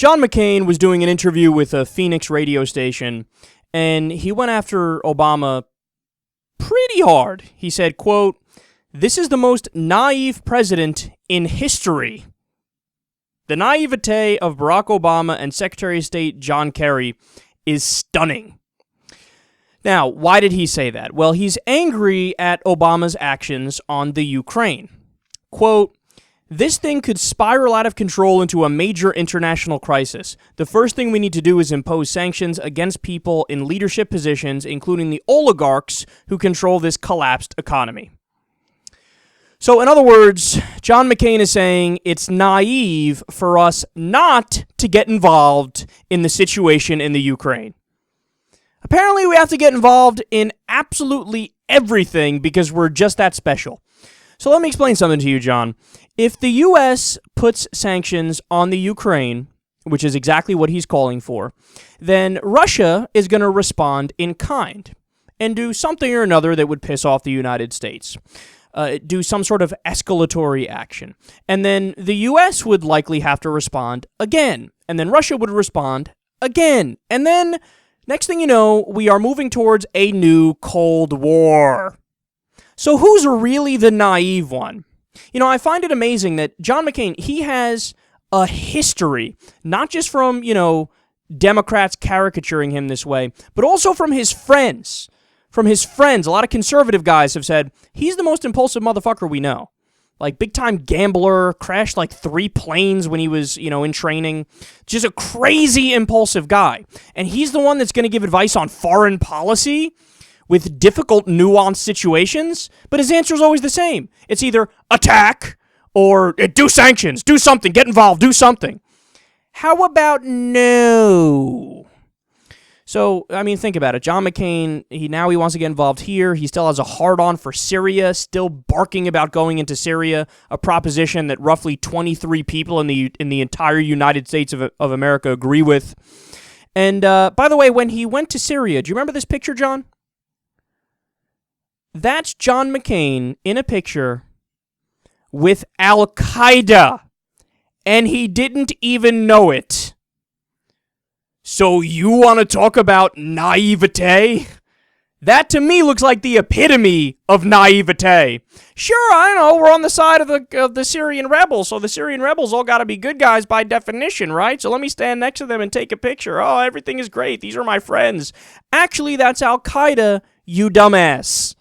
John McCain was doing an interview with a Phoenix radio station, and he went after Obama pretty hard. He said, quote, "This is the most naive president in history." The naivete of Barack Obama and Secretary of State John Kerry is stunning. Now, why did he say that? Well, he's angry at Obama's actions on the Ukraine. Quote, "This thing could spiral out of control into a major international crisis. The first thing we need to do is impose sanctions against people in leadership positions, including the oligarchs who control this collapsed economy." So, in other words, John McCain is saying it's naive for us not to get involved in the situation in the Ukraine. Apparently, we have to get involved in absolutely everything because we're just that special. So let me explain something to you, John. If the U.S. puts sanctions on the Ukraine, which is exactly what he's calling for, then Russia is going to respond in kind and do something or another that would piss off the United States. Do some sort of escalatory action. And then the U.S. would likely have to respond again. And then Russia would respond again. And then, next thing you know, we are moving towards a new Cold War. So who's really the naive one? You know, I find it amazing that John McCain, he has a history, not just from, Democrats caricaturing him this way, but also from his friends. From his friends, a lot of conservative guys have said, he's the most impulsive motherfucker we know. Like, big-time gambler, crashed like 3 planes when he was, in training. Just a crazy impulsive guy. And he's the one that's going to give advice on foreign policy with difficult, nuanced situations, but his answer is always the same. It's either attack or do sanctions, do something, get involved, do something. How about no? So, I mean, think about it. John McCain, he wants to get involved here. He still has a hard-on for Syria, still barking about going into Syria, a proposition that roughly 23 people in the entire United States of America agree with. And, by the way, when he went to Syria, do you remember this picture, John? That's John McCain in a picture with Al-Qaeda, and he didn't even know it. So you want to talk about naivete? That to me looks like the epitome of naivete. Sure, I know, we're on the side of the Syrian rebels, so the Syrian rebels all got to be good guys by definition, right? So let me stand next to them and take a picture. Oh, everything is great. These are my friends. Actually, that's Al-Qaeda, you dumbass.